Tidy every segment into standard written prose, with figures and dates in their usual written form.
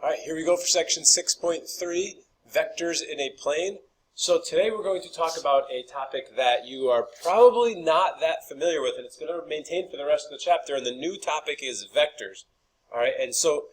All right, here we go for section 6.3, vectors in a plane. So today we're going to talk about a topic that you are probably not that familiar with, and it's going to maintain for the rest of the chapter, and the new topic is vectors. All right, and so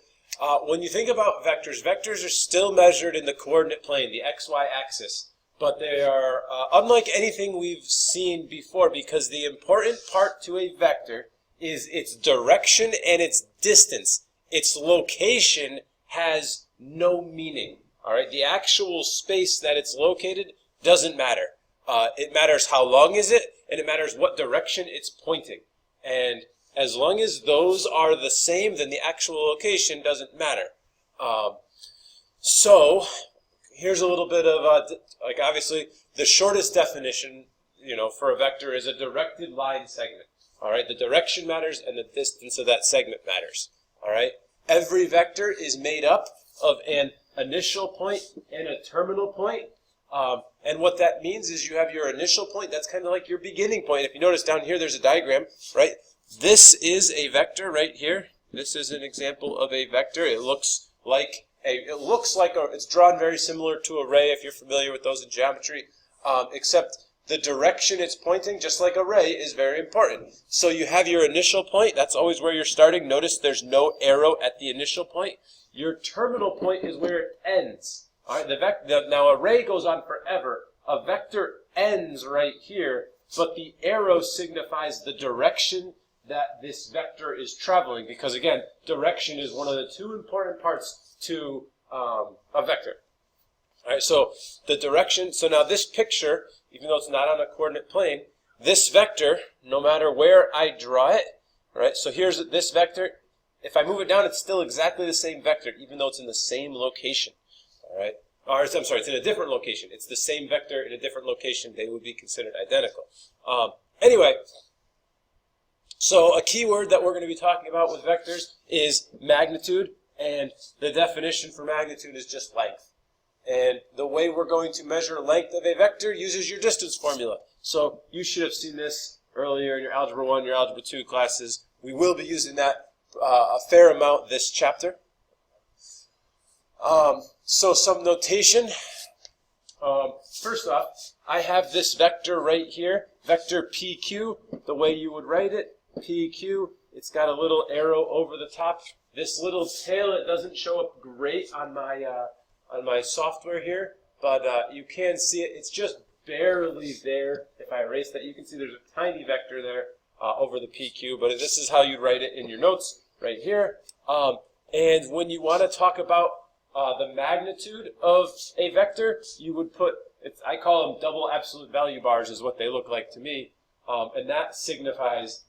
when you think about vectors, vectors are still measured in the coordinate plane, the xy axis, but they are unlike anything we've seen before, because the important part to a vector is its direction and its distance. Its location has no meaning. All right, the actual space that it's located doesn't matter. It matters how long is it, and it matters what direction it's pointing. And as long as those are the same, then the actual location doesn't matter. So here's a little bit of obviously the shortest definition, for a vector is a directed line segment. All right, the direction matters and the distance of that segment matters. All right. Every vector is made up of an initial point and a terminal point. And what that means is you have your initial point. That's kind of like your beginning point. If you notice down here, there's a diagram, right? This is a vector right here. This is an example of a vector. It's drawn very similar to a ray if you're familiar with those in geometry, except the direction it's pointing, just like a ray, is very important. So you have your initial point. That's always where you're starting. Notice there's no arrow at the initial point. Your terminal point is where it ends. All right. Now a ray goes on forever. A vector ends right here, but the arrow signifies the direction that this vector is traveling. Because again, direction is one of the two important parts to a vector. All right, so the direction, so now this picture, even though it's not on a coordinate plane, this vector, no matter where I draw it, right, so here's this vector, if I move it down, it's still exactly the same vector, even though it's in the same location, all right, or I'm sorry, it's in a different location. It's the same vector in a different location. They would be considered identical. Anyway, so a key word that we're going to be talking about with vectors is magnitude, and the definition for magnitude is just length. And the way we're going to measure length of a vector uses your distance formula. So you should have seen this earlier in your Algebra 1, your Algebra 2 classes. We will be using that a fair amount this chapter. So some notation. First off, I have this vector right here, vector PQ, the way you would write it, PQ. It's got a little arrow over the top. This little tail, it doesn't show up great on my software here, but you can see it. It's just barely there. If I erase that, you can see there's a tiny vector there over the PQ, but this is how you write it in your notes right here. And when you want to talk about the magnitude of a vector, you would put, I call them double absolute value bars is what they look like to me, and that signifies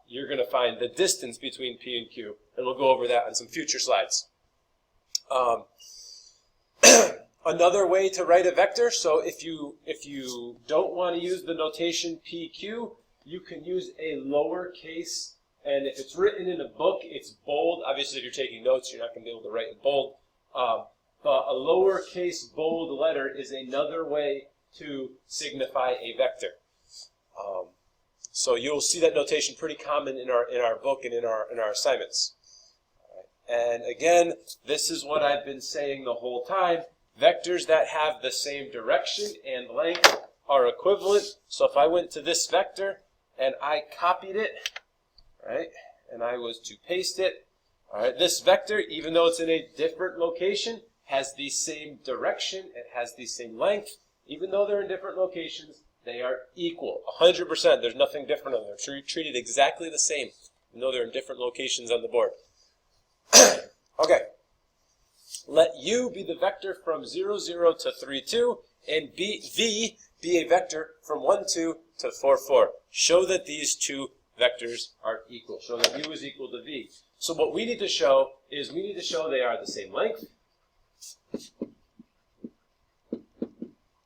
you're going to find the distance between P and Q, and we'll go over that on some future slides. Another way to write a vector, so if you don't want to use the notation PQ, you can use a lowercase, and if it's written in a book, it's bold. Obviously, if you're taking notes, you're not going to be able to write in bold. But a lowercase bold letter is another way to signify a vector. So you'll see that notation pretty common in our book and in our assignments. And again, this is what I've been saying the whole time. Vectors that have the same direction and length are equivalent. So if I went to this vector and I copied it, right, and I was to paste it, all right, this vector, even though it's in a different location, has the same direction, it has the same length. Even though they're in different locations, they are equal, 100%. There's nothing different on them. They're treated exactly the same, even though they're in different locations on the board. Okay, let U be the vector from 0, 0 to 3, 2, and V be a vector from 1, 2 to 4, 4. Show that these two vectors are equal. Show that U is equal to V. So what we need to show is they are the same length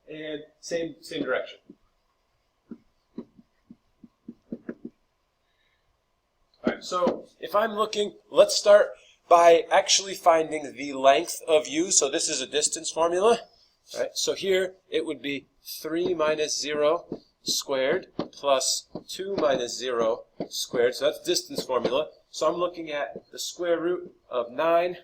and same direction. All right, so if I'm looking, let's start by actually finding the length of U. So this is a distance formula. All right, so here it would be 3 minus 0 squared plus 2 minus 0 squared. So that's distance formula. So I'm looking at the square root of 9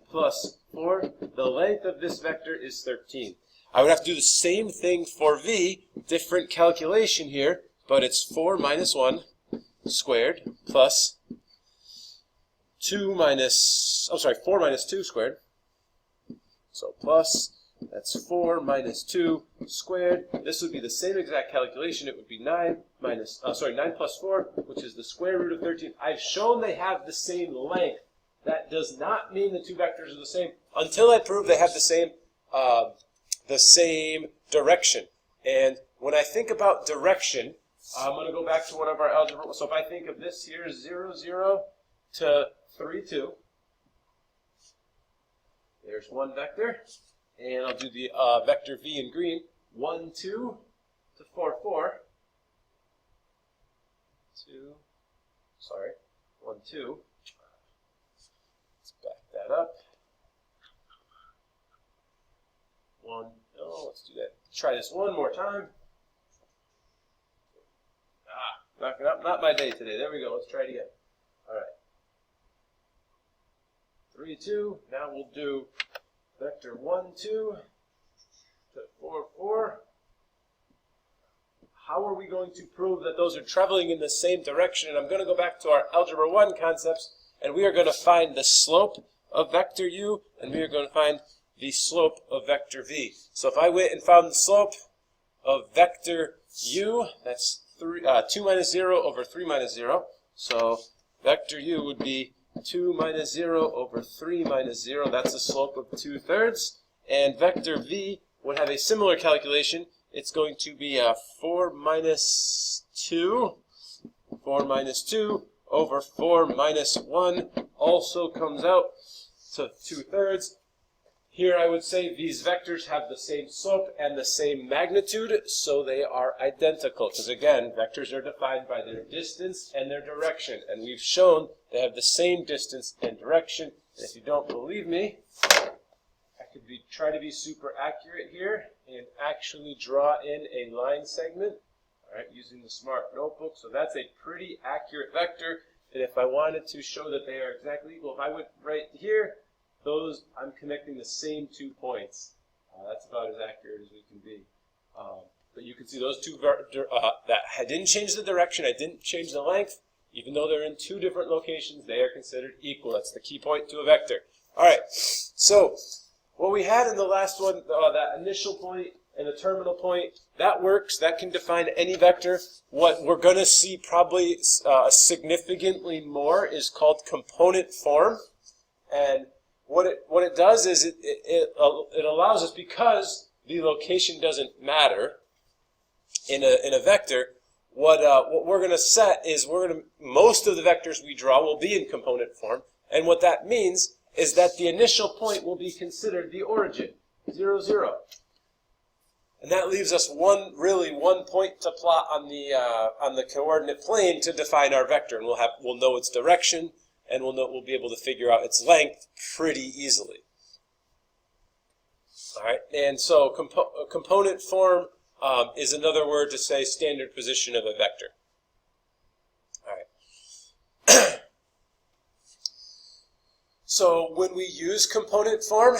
plus 4. The length of this vector is 13. I would have to do the same thing for v, different calculation here, but it's 4 minus 1 squared plus 4 minus 2 squared. So plus, that's 4 minus 2 squared. This would be the same exact calculation. It would be 9 plus 4, which is the square root of 13. I've shown they have the same length. That does not mean the two vectors are the same until I prove they have the same direction. And when I think about direction, I'm going to go back to one of our algebra. So if I think of this here, 0, 0 to 3, 2. There's one vector. And I'll do the vector v in green. 1, 2 to 4, 4. 1, 2. Let's back that up. 1, no, let's do that. Try this one more time. Not my day today. There we go. Let's try it again. All right. 3, 2. Now we'll do vector 1, 2 to 4, 4. How are we going to prove that those are traveling in the same direction? And I'm going to go back to our Algebra 1 concepts, and we are going to find the slope of vector u, and we are going to find the slope of vector v. So if I went and found the slope of vector u, that's 2 minus 0 over 3 minus 0. So vector u would be 2 minus 0 over 3 minus 0. That's the slope of 2/3. And vector v would have a similar calculation. It's going to be 4 minus 2. 4 minus 2 over 4 minus 1 also comes out to 2/3. Here I would say these vectors have the same slope and the same magnitude, so they are identical. Because again, vectors are defined by their distance and their direction. And we've shown they have the same distance and direction. And if you don't believe me, I could try to be super accurate here and actually draw in a line segment, all right, using the Smart Notebook. So that's a pretty accurate vector. And if I wanted to show that they are exactly equal, if I went right here, I'm connecting the same 2 points. That's about as accurate as we can be. But you can see those two, that I didn't change the direction, I didn't change the length. Even though they're in 2 different locations, they are considered equal. That's the key point to a vector. All right, so what we had in the last one, that initial point and the terminal point, that works. That can define any vector. What we're going to see probably significantly more is called component form. And what it does is it allows us, because the location doesn't matter in a vector, what we're going to set is most of the vectors we draw will be in component form, and what that means is that the initial point will be considered the origin, 0, 0. And that leaves us one point to plot on the coordinate plane to define our vector, and we'll know its direction, and we'll be able to figure out its length pretty easily. All right, and so component form is another word to say standard position of a vector. All right. So when we use component form,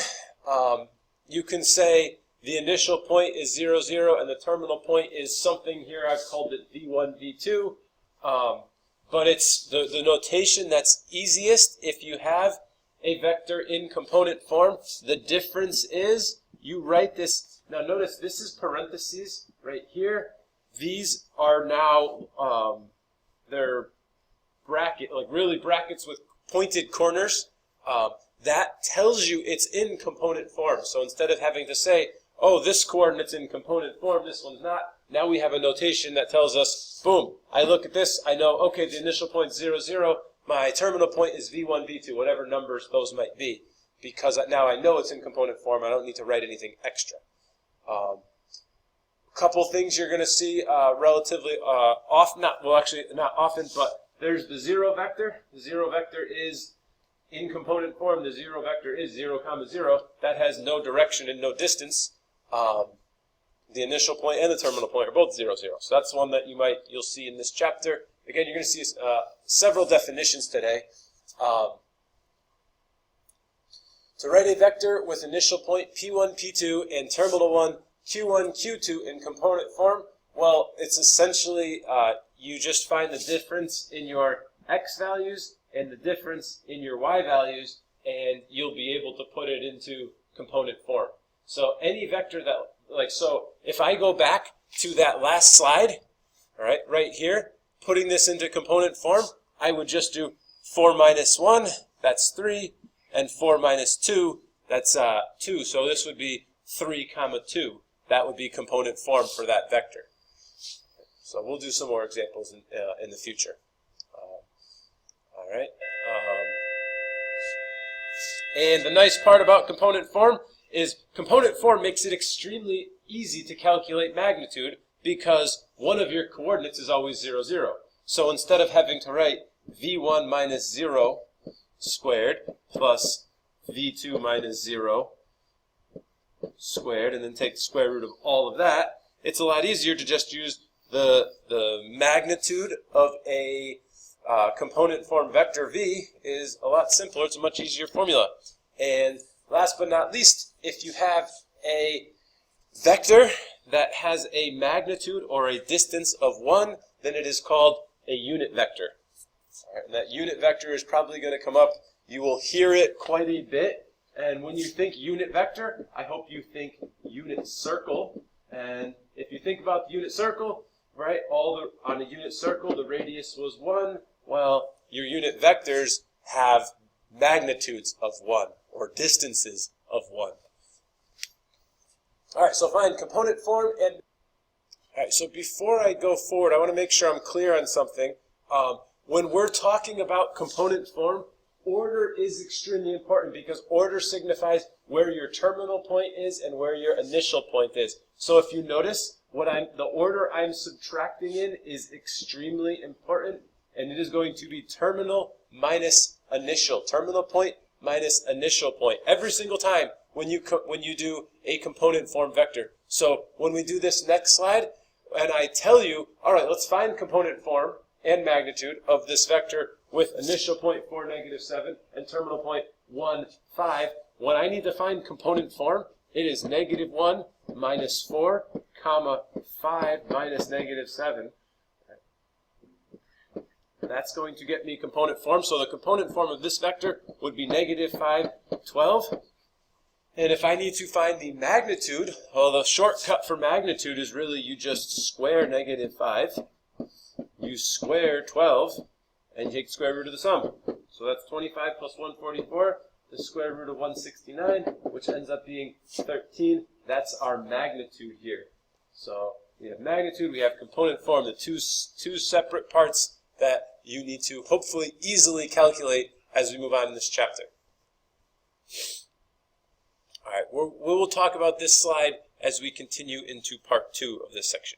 you can say the initial point is 0, 0, and the terminal point is something here. I've called it V1, V2. But it's the notation that's easiest if you have a vector in component form. The difference is you write this. Now notice this is parentheses right here. These are now, they're really brackets with pointed corners. That tells you it's in component form. So instead of having to say, oh, this coordinate's in component form, this one's not, now we have a notation that tells us, boom, I look at this, I know, okay, the initial point is 0, 0, my terminal point is V1, V2, whatever numbers those might be, because now I know it's in component form, I don't need to write anything extra. A couple things you're going to see relatively often, not often, but there's the 0 vector. The 0 vector is in component form, the 0 vector is 0, 0. That has no direction and no distance. The initial point and the terminal point are both 0, 0. So that's one that you'll see in this chapter. Again, you're going to see several definitions today. To write a vector with initial point P1, P2 and terminal 1, Q1, Q2 in component form, well, it's essentially you just find the difference in your x values and the difference in your y values, and you'll be able to put it into component form. So any vector that, so if I go back to that last slide, all right, right here, putting this into component form, I would just do 4 minus 1, that's 3, and 4 minus 2, that's 2. So this would be 3, 2. That would be component form for that vector. So we'll do some more examples in the future. All right. And the nice part about component form is component form makes it extremely easy to calculate magnitude because one of your coordinates is always 0, 0. So instead of having to write v1 minus 0 squared plus v2 minus 0 squared and then take the square root of all of that, it's a lot easier to just use the magnitude of a component form vector v is a lot simpler. It's a much easier formula. And last but not least, if you have a vector that has a magnitude or a distance of 1, then it is called a unit vector. All right, and that unit vector is probably going to come up. You will hear it quite a bit. And when you think unit vector, I hope you think unit circle. And if you think about the unit circle, right, on a unit circle, the radius was 1. Well, your unit vectors have magnitudes of 1 or distances of 1. All right, so find component form. And all right, so before I go forward, I want to make sure I'm clear on something. When we're talking about component form, order is extremely important because order signifies where your terminal point is and where your initial point is. So if you notice, the order I'm subtracting in is extremely important, and it is going to be terminal minus initial. Terminal point minus initial point. Every single time when you do a component form vector. So when we do this next slide, and I tell you, all right, let's find component form and magnitude of this vector with initial point 4, negative 7, and terminal point 1, 5. When I need to find component form, it is negative 1 minus 4, comma 5 minus negative 7. That's going to get me component form. So the component form of this vector would be negative 5, 12. And if I need to find the magnitude, well, the shortcut for magnitude is really you just square negative 5. You square 12, and you take the square root of the sum. So that's 25 plus 144, the square root of 169, which ends up being 13. That's our magnitude here. So we have magnitude, we have component form, the two separate parts that you need to hopefully easily calculate as we move on in this chapter. All right, we will talk about this slide as we continue into part 2 of this section.